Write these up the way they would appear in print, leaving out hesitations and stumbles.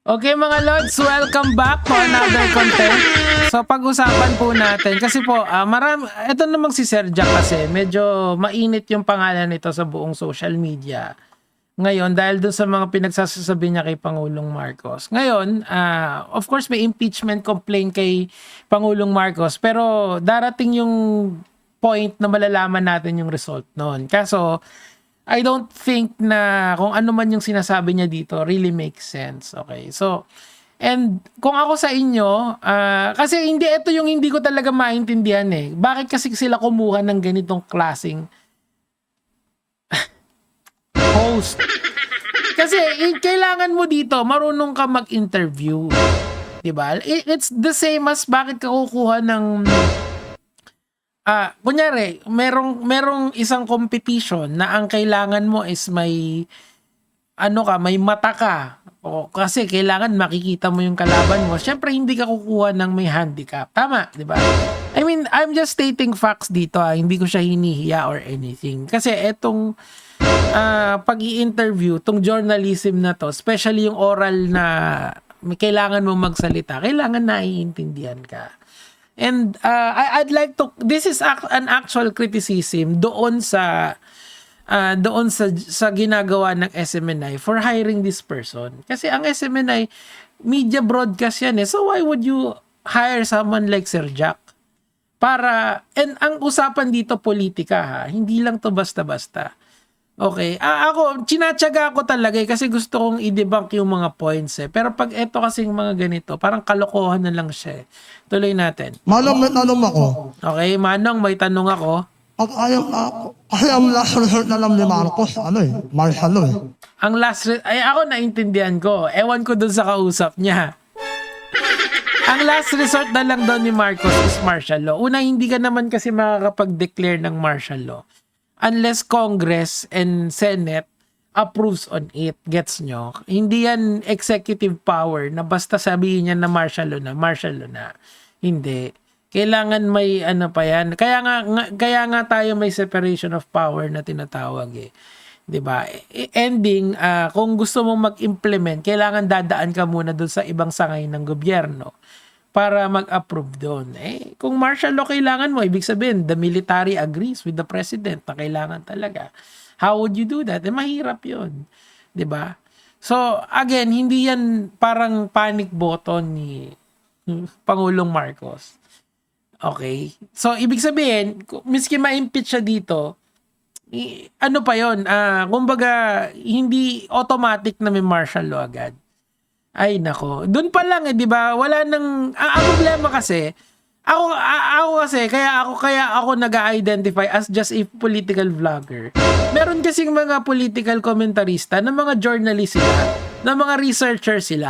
Okay mga Lods, welcome back to another content. So pag-usapan po natin, kasi po ito namang si Sir Jack kasi medyo mainit yung pangalan nito sa buong social media. Ngayon dahil doon sa mga pinagsasabi niya kay Pangulong Marcos. Ngayon, of course may impeachment complaint kay Pangulong Marcos pero darating yung point na malalaman natin yung result noon. Kaso I don't think na kung ano man yung sinasabi niya dito really makes sense. Okay. So, and kung ako sa inyo, kasi ito yung hindi ko talaga maintindihan eh. Bakit kasi sila kumuha ng ganitong klaseng host? Kasi kailangan mo dito, marunong ka mag-interview. Diba? It's the same as bakit ka kukuha ng kunyari, merong isang competition na ang kailangan mo is may may mata ka. O, kasi kailangan makikita mo yung kalaban mo. Syempre hindi ka kukuha ng may handicap. Tama, 'di ba? I mean, I'm just stating facts dito. Hindi ko siya hinihiya or anything. Kasi etong pag-i-interview, tong journalism na to, especially yung oral na kailangan mo magsalita, kailangan naiintindihan ka. And I'd like to, this is an actual criticism doon sa ginagawa ng SMNI for hiring this person. Kasi ang SMNI media broadcast yan eh. So why would you hire someone like Sir Jack? And ang usapan dito politika ha, hindi lang to basta-basta. Okay, ako chinatsaga ako talaga kasi gusto kong i-debunk yung mga points eh. Pero pag eto kasing mga ganito, parang kalokohan na lang siya. Tuloy natin. Manong, may tanong ako. Okay, Manong, may tanong ako. Kasi ang last resort na lang ni Marcos, martial law eh. Ang ako naintindihan ko. Ewan ko dun sa kausap niya. Ang last resort na lang daw ni Marcos is martial law. Una, hindi ka naman kasi makakapag-declare ng martial law unless Congress and Senate approves on it. Gets nyo? Hindi yan executive power na basta sabihin niya na martial law na. Hindi. Kailangan may pa yan. Kaya nga tayo may separation of power na tinatawag eh. 'Di ba? Ending, kung gusto mong mag-implement, kailangan dadaan ka muna doon sa ibang sangay ng gobyerno para mag-approve doon. Kung martial law kailangan mo, ibig sabihin, the military agrees with the president na kailangan talaga. How would you do that? Mahirap yun. 'Di ba? So, again, hindi yan parang panic button ni Pangulong Marcos. Okay? So, ibig sabihin, miski ma-impeach siya dito, pa yon? Kumbaga, hindi automatic na may martial law agad. Ay nako. Doon pa lang di ba? Wala nang ang problema kasi ako kasi kaya ako nag-identify as just a political vlogger. Meron kasing mga political comentarista na mga journalist sila, na mga researcher sila,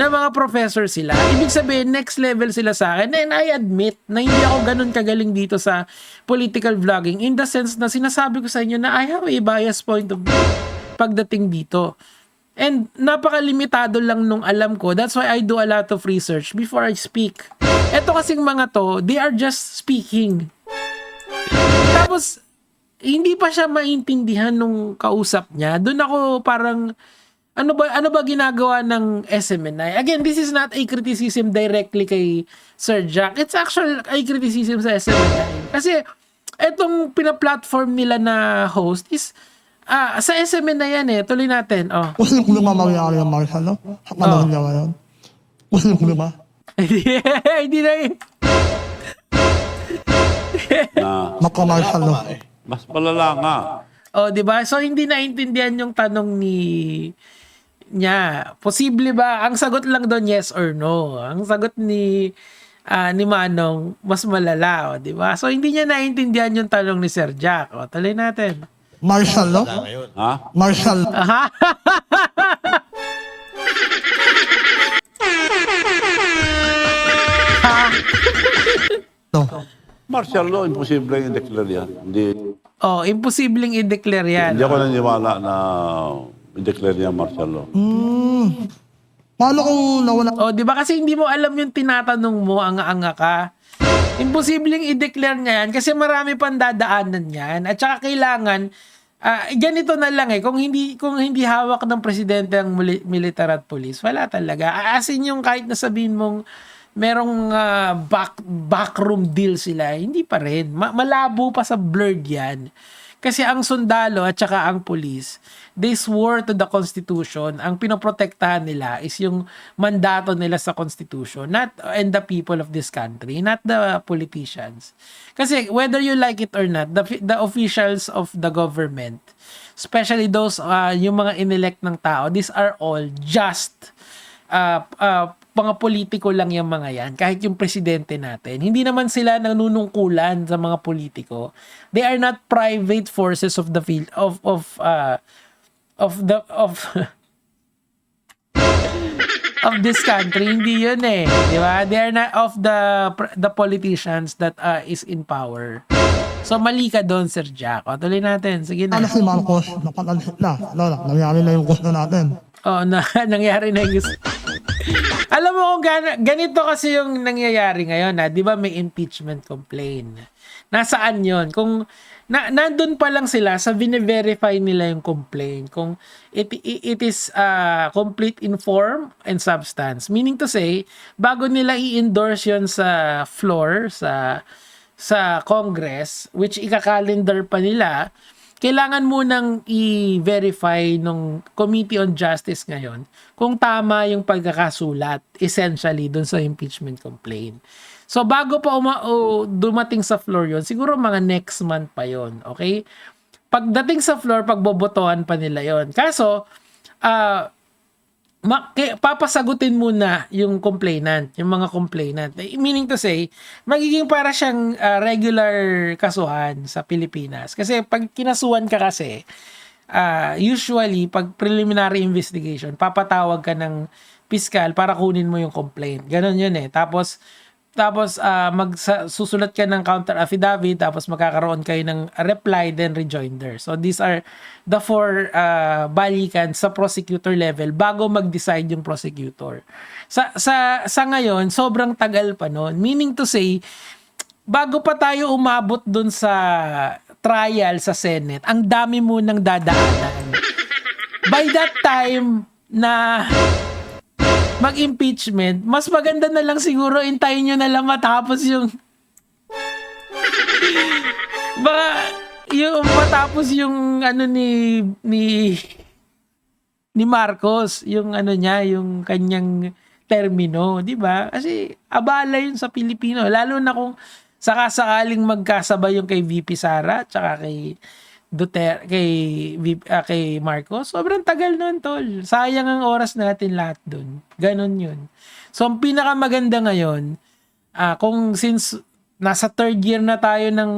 na mga professor sila. Ibig sabihin next level sila sa akin. And I admit na hindi ako ganun kagaling dito sa political vlogging in the sense na sinasabi ko sa inyo na I have a biased point of view pagdating dito. And napakalimitado lang nung alam ko. That's why I do a lot of research before I speak. Eto kasing mga to, they are just speaking. Tapos, hindi pa siya maintindihan nung kausap niya. Doon ako parang, ano ba ginagawa ng SMNI? Again, this is not a criticism directly kay Sir Jack. It's actual a criticism sa SMNI. Kasi, etong pina-platform nila na host is, sa SMN na yan eh. Tuloy natin. Gusto ko naman mangyari ang martial law. Sa panahon niya ngayon. Gusto ko naman. Hindi na yun. Maka-martial law. Mas palala nga. Di ba? So, hindi naintindihan yung tanong niya. Posible ba? Ang sagot lang doon, yes or no. Ang sagot ni Manong, mas malala. Di ba? So, hindi niya naintindihan yung tanong ni Sir Jack. Tuloy natin. Martial law? Ha? Martial law. Aha. No. Martial law, imposible i-declare yan. Imposibleng i-declare yan. Hindi ako naniwala na i-declare yan martial law. Paano kung nawala? Di ba kasi hindi mo alam yung tinatanong mo, anga-anga ka. Imposibleng i-declare niya yan kasi marami pang dadaanan yan. At saka kailangan Ganito na lang kung hindi hawak ng presidente ang militar at police, wala talaga. As in yung kahit na sabihin mong merong backroom deal sila, hindi pa rin. Malabo pa sa blurred yan. Kasi ang sundalo at saka ang police, they swore to the Constitution. Ang pinoprotektahan nila is yung mandato nila sa Constitution, not and the people of this country, not the politicians. Kasi whether you like it or not, the officials of the government, especially those yung mga inelect ng tao, these are all just mga politiko lang yung mga yan. Kahit yung presidente natin, hindi naman sila nanunungkulan sa mga politiko. They are not private forces of the field of of this country. Hindi yun di ba? They are not of the politicians that is in power. So mali ka doon, Sir Jack. O, tuloy natin. Sige na. Si Marcos, napatalsik na. Nangyari na yung gusto natin. Nangyari na yung gusto. Alam mo kung ganito kasi yung nangyayari ngayon, 'di ba may impeachment complaint. Nasaan 'yon? Kung nandun pa lang sila sa verify nila yung complaint, kung it is complete in form and substance. Meaning to say, bago nila i-endorse 'yon sa floor sa Congress, which ika-calendar pa nila, kailangan munang i-verify nung Committee on Justice ngayon kung tama yung pagkakasulat essentially dun sa impeachment complaint. So bago pa dumating sa floor yon, siguro mga next month pa yon, okay? Pagdating sa floor, pagbobotohan pa nila yon. Kaso, papasagutin muna yung complainant, yung mga complainant. Meaning to say, magiging para siyang regular kasuhan sa Pilipinas. Kasi pag kinasuhan ka kasi, usually, pag preliminary investigation, papatawag ka ng piskal para kunin mo yung complaint. Ganon yun Tapos susulat ka ng counter affidavit, tapos magkakaroon kayo ng reply then rejoinder. So these are the 4 balikan sa prosecutor level bago mag-decide yung prosecutor. Sa ngayon, sobrang tagal pa noon. Meaning to say, bago pa tayo umabot dun sa trial sa Senate, ang dami mo nang dadaanan. By that time na mag-impeachment, mas maganda na lang siguro intayin nyo na lang matapos yung baka yung matapos yung ni Marcos, yung niya, yung kanyang termino, di ba? Kasi abala yun sa Pilipino, lalo na kung sakasakaling magkasabay yung kay VP Sara tsaka kay Duterte, kay Marcos, sobrang tagal nun, tol. Sayang ang oras natin lahat dun. Ganon yun. So, ang pinakamaganda ngayon, kung since nasa 3rd year na tayo ng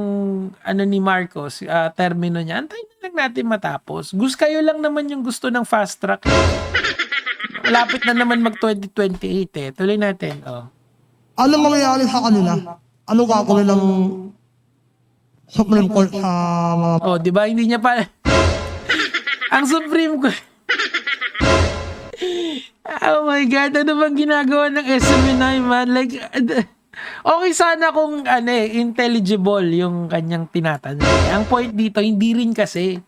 ni Marcos, termino niya, antayin na lang natin matapos. Kayo lang naman yung gusto ng fast track. Malapit na naman mag 2028 Tuloy natin. Ano mangyayari sa kanila? Ano gagawin ng Supreme Court sa mga... di ba? Hindi niya pa... Ang Supreme Court... Oh my God, ano bang ginagawa ng SMNI, man? Like, okay sana kung intelligible yung kanyang tinatanong. Ang point dito, hindi rin kasi.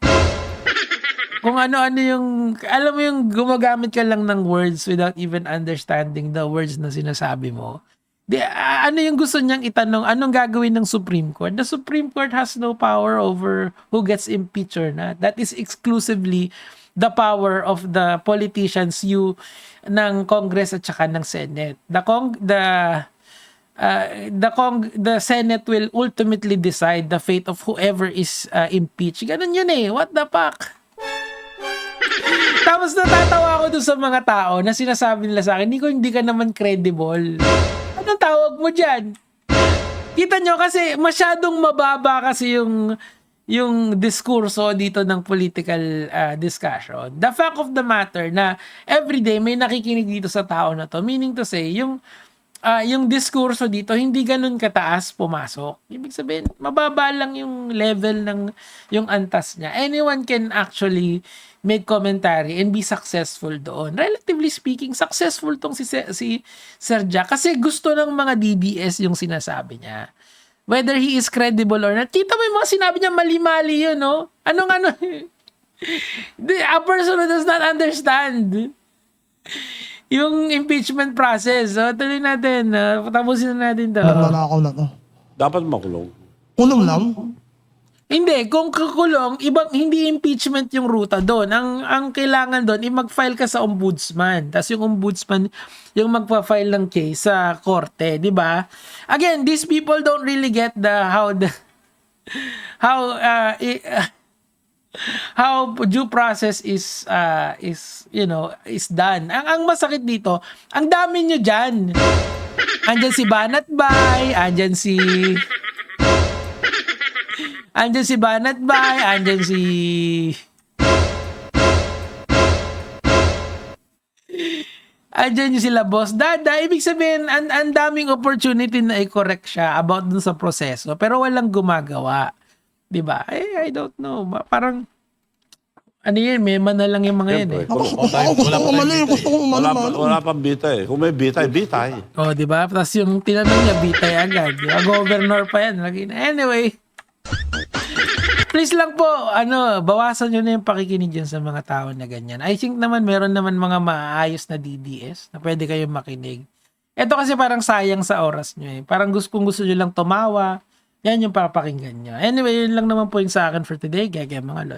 Kung ano-ano yung... Alam mo yung gumagamit ka lang ng words without even understanding the words na sinasabi mo. Ano yung gusto niyang itanong? Anong gagawin ng Supreme Court? The Supreme Court has no power over who gets impeached or not. That is exclusively the power of the politicians ng Congress at saka ng Senate. The Senate will ultimately decide the fate of whoever is impeached. Ganun yun What the fuck? Tapos natatawa ako doon sa mga tao na sinasabi nila sa akin, hindi ka naman credible. Anong tawag mo dyan? Kita nyo kasi masyadong mababa kasi yung diskurso dito ng political discussion. The fact of the matter na everyday may nakikinig dito sa tao na to, meaning to say, yung diskurso dito hindi ganun kataas pumasok. Ibig sabihin, mababa lang yung level ng yung antas niya. Anyone can actually make commentary and be successful doon. Relatively speaking, successful tong si Sir Jack kasi gusto ng mga DDS yung sinasabi niya. whether he is credible or not. Kita mo yung mga sinabi niya, mali-mali yun, no? Anong a person who does not understand yung impeachment process. So, tuloy natin. Tapusin na natin to. Nanakaw na to. Dapat makulong. Kulong lang? Hindi, kung kukulong, ibang hindi impeachment yung ruta doon. Ang kailangan doon, mag-file ka sa ombudsman. Tapos yung ombudsman, yung magpa-file ng case sa korte, di ba? Again, these people don't really get how due process is done. Ang masakit dito, ang dami nyo dyan. Andyan si Banatbay, andyan si Banatbay, andyan yung sila Boss Dada. Ibig sabihin, ang daming opportunity na i-correct siya about dun sa proseso, pero walang gumagawa. Diba? I don't know. Parang, ano yan, mema na lang yung mga yan eh. Siyempre, Gusto ko umali. wala pang bitay. Kung may bitay, bitay. Oh, di ba? Tapos yung tinanong niya, bitay agad. Governor pa yan. Anyway, please lang po, bawasan nyo na yung pakikinig dyan sa mga tao na ganyan. I think naman, meron naman mga maayos na DDS na pwede kayong makinig. Ito kasi parang sayang sa oras nyo eh. Parang kung gusto nyo lang tumawa, yan yung papakinggan nyo. Anyway, yun lang naman po yung sa akin for today. Gaya mga lod.